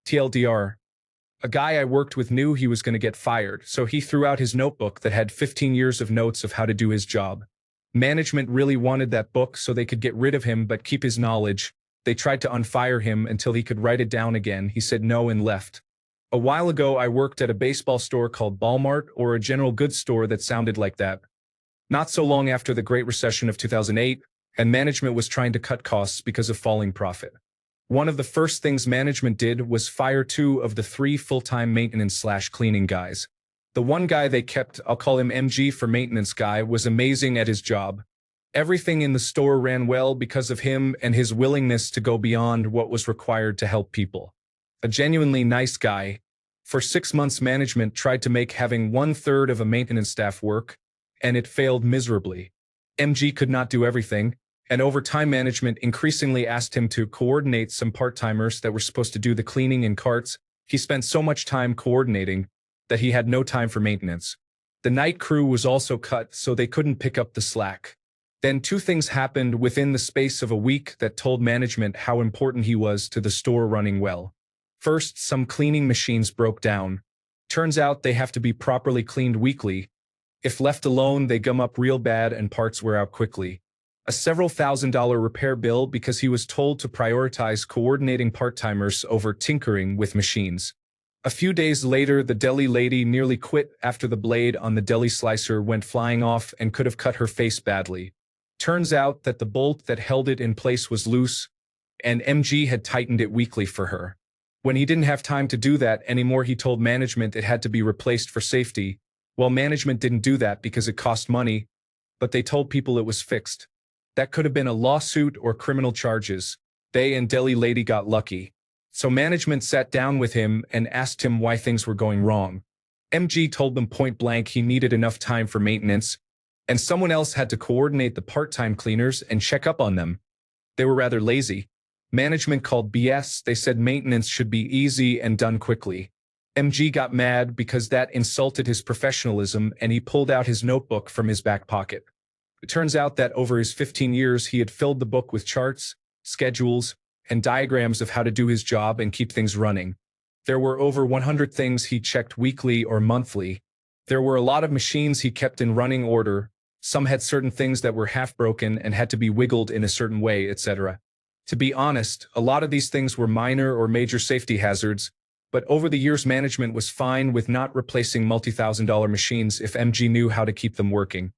TLDR, a guy I worked with knew he was going to get fired, so he threw out his notebook that had 15 years of notes of how to do his job. Management really wanted that book so they could get rid of him but keep his knowledge. They tried to unfire him until he could write it down again. He said no and left. A while ago, I worked at a baseball store called Walmart, or a general goods store that sounded like that. Not so long after the Great Recession of 2008, and management was trying to cut costs because of falling profit. One of the first things management did was fire 2 of the 3 full-time maintenance/cleaning guys. The one guy they kept, I'll call him MG for maintenance guy, was amazing at his job. Everything in the store ran well because of him and his willingness to go beyond what was required to help people. A genuinely nice guy. For 6 months, management tried to make having 1/3 of a maintenance staff work, and it failed miserably. MG could not do everything, and over time management increasingly asked him to coordinate some part-timers that were supposed to do the cleaning in carts. He spent so much time coordinating that he had no time for maintenance. The night crew was also cut, so they couldn't pick up the slack. Then 2 things happened within the space of a week that told management how important he was to the store running well. First, some cleaning machines broke down. Turns out they have to be properly cleaned weekly. If left alone, they gum up real bad and parts wear out quickly. A several $1,000 repair bill because he was told to prioritize coordinating part-timers over tinkering with machines. A few days later, the deli lady nearly quit after the blade on the deli slicer went flying off and could have cut her face badly. Turns out that the bolt that held it in place was loose, and MG had tightened it weekly for her. When he didn't have time to do that anymore, he told management it had to be replaced for safety. Well, management didn't do that because it cost money, but they told people it was fixed. That could have been a lawsuit or criminal charges. They and deli lady got lucky. So management sat down with him and asked him why things were going wrong. MG told them point blank he needed enough time for maintenance, and someone else had to coordinate the part-time cleaners and check up on them. They were rather lazy. Management called BS. They said maintenance should be easy and done quickly. MG got mad because that insulted his professionalism, and he pulled out his notebook from his back pocket. It turns out that over his 15 years, he had filled the book with charts, schedules, and diagrams of how to do his job and keep things running. There were over 100 things he checked weekly or monthly. There were a lot of machines he kept in running order. Some had certain things that were half broken and had to be wiggled in a certain way, etc. To be honest, a lot of these things were minor or major safety hazards, but over the years management was fine with not replacing multi-$1,000 machines if MG knew how to keep them working.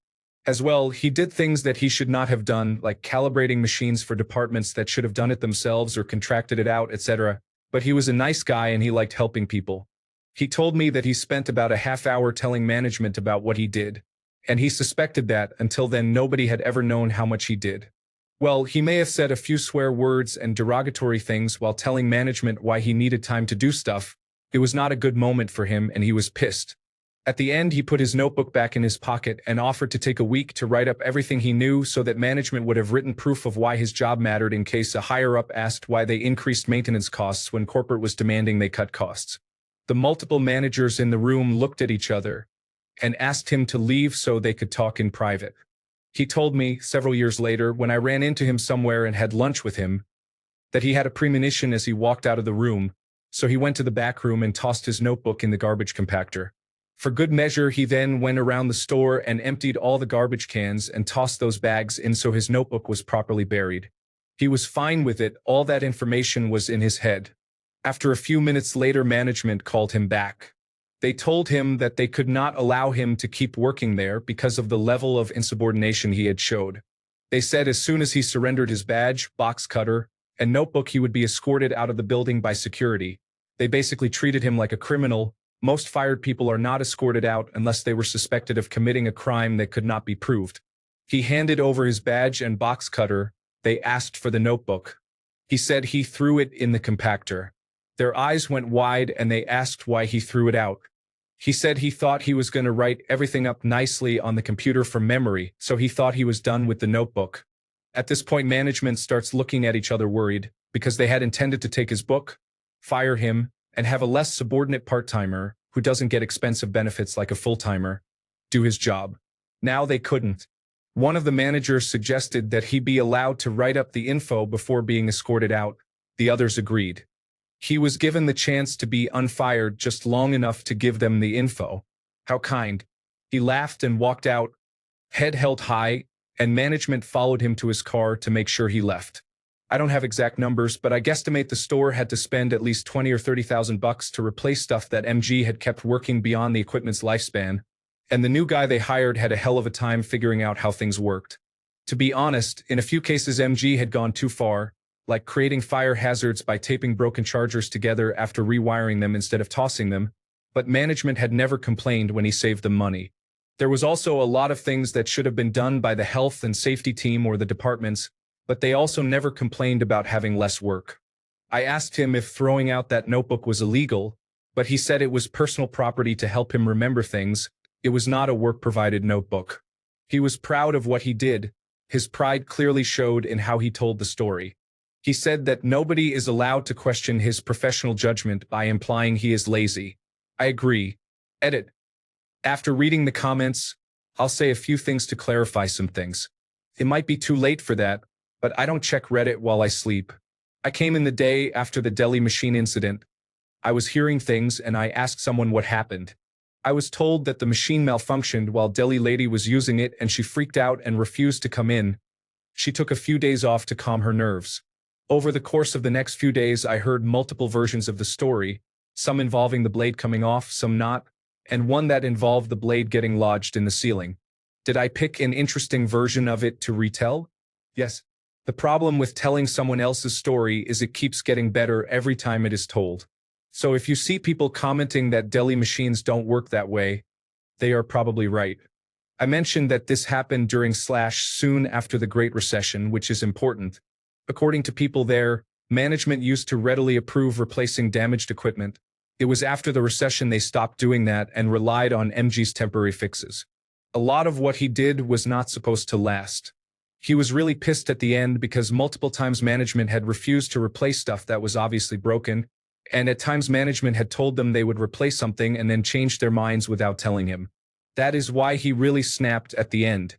As well, he did things that he should not have done, like calibrating machines for departments that should have done it themselves or contracted it out, etc. But he was a nice guy and he liked helping people. He told me that he spent about a half hour telling management about what he did, and he suspected that until then nobody had ever known how much he did. Well, he may have said a few swear words and derogatory things while telling management why he needed time to do stuff. It was not a good moment for him and he was pissed. At the end, he put his notebook back in his pocket and offered to take a week to write up everything he knew so that management would have written proof of why his job mattered in case a higher-up asked why they increased maintenance costs when corporate was demanding they cut costs. The multiple managers in the room looked at each other and asked him to leave so they could talk in private. He told me, several years later, when I ran into him somewhere and had lunch with him, that he had a premonition as he walked out of the room, so he went to the back room and tossed his notebook in the garbage compactor. For good measure, he then went around the store and emptied all the garbage cans and tossed those bags in so his notebook was properly buried. He was fine with it, all that information was in his head. After a few minutes later, management called him back. They told him that they could not allow him to keep working there because of the level of insubordination he had showed. They said as soon as he surrendered his badge, box cutter, and notebook, he would be escorted out of the building by security. They basically treated him like a criminal. Most fired people are not escorted out unless they were suspected of committing a crime that could not be proved. He handed over his badge and box cutter. They asked for the notebook. He said he threw it in the compactor. Their eyes went wide and they asked why he threw it out. He said he thought he was going to write everything up nicely on the computer from memory, so he thought he was done with the notebook. At this point, management starts looking at each other worried, because they had intended to take his book, fire him, and have a less subordinate part-timer, who doesn't get expensive benefits like a full-timer, do his job. Now they couldn't. One of the managers suggested that he be allowed to write up the info before being escorted out. The others agreed. He was given the chance to be unfired just long enough to give them the info. How kind. He laughed and walked out, head held high, and management followed him to his car to make sure he left. I don't have exact numbers, but I guesstimate the store had to spend at least 20 or 30,000 bucks to replace stuff that MG had kept working beyond the equipment's lifespan, and the new guy they hired had a hell of a time figuring out how things worked. To be honest, in a few cases MG had gone too far, like creating fire hazards by taping broken chargers together after rewiring them instead of tossing them, but management had never complained when he saved them money. There was also a lot of things that should have been done by the health and safety team or the departments, but they also never complained about having less work. I asked him if throwing out that notebook was illegal, but he said it was personal property to help him remember things. It was not a work-provided notebook. He was proud of what he did. His pride clearly showed in how he told the story. He said that nobody is allowed to question his professional judgment by implying he is lazy. I agree. Edit. After reading the comments, I'll say a few things to clarify some things. It might be too late for that, but I don't check Reddit while I sleep. I came in the day after the deli machine incident. I was hearing things and I asked someone what happened. I was told that the machine malfunctioned while deli lady was using it and she freaked out and refused to come in. She took a few days off to calm her nerves. Over the course of the next few days, I heard multiple versions of the story, some involving the blade coming off, some not, and one that involved the blade getting lodged in the ceiling. Did I pick an interesting version of it to retell? Yes. The problem with telling someone else's story is it keeps getting better every time it is told. So if you see people commenting that deli machines don't work that way, they are probably right. I mentioned that this happened during / soon after the Great Recession, which is important. According to people there, management used to readily approve replacing damaged equipment. It was after the recession they stopped doing that and relied on MG's temporary fixes. A lot of what he did was not supposed to last. He was really pissed at the end because multiple times management had refused to replace stuff that was obviously broken, and at times management had told them they would replace something and then changed their minds without telling him. That is why he really snapped at the end.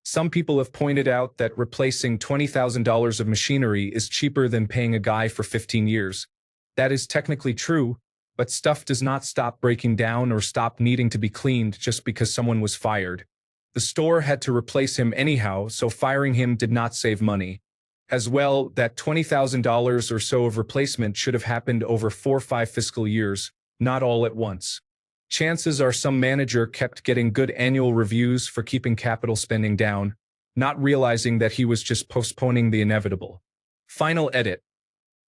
Some people have pointed out that replacing $20,000 of machinery is cheaper than paying a guy for 15 years. That is technically true, but stuff does not stop breaking down or stop needing to be cleaned just because someone was fired. The store had to replace him anyhow, so firing him did not save money. As well, that $20,000 or so of replacement should have happened over 4 or 5 fiscal years, not all at once. Chances are some manager kept getting good annual reviews for keeping capital spending down, not realizing that he was just postponing the inevitable. Final edit.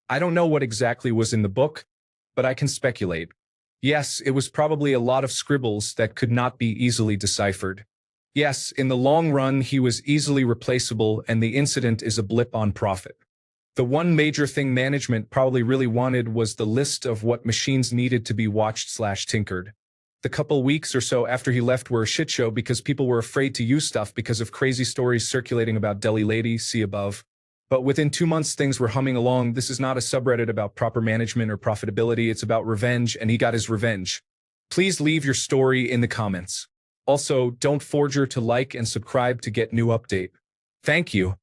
I don't know what exactly was in the book, but I can speculate. Yes, it was probably a lot of scribbles that could not be easily deciphered. Yes, in the long run, he was easily replaceable and the incident is a blip on profit. The one major thing management probably really wanted was the list of what machines needed to be watched / tinkered. The couple weeks or so after he left were a shit show because people were afraid to use stuff because of crazy stories circulating about deli lady, see above. But within 2 months things were humming along. This is not a subreddit about proper management or profitability, it's about revenge, and he got his revenge. Please leave your story in the comments. Also, don't forget to like and subscribe to get new update. Thank you.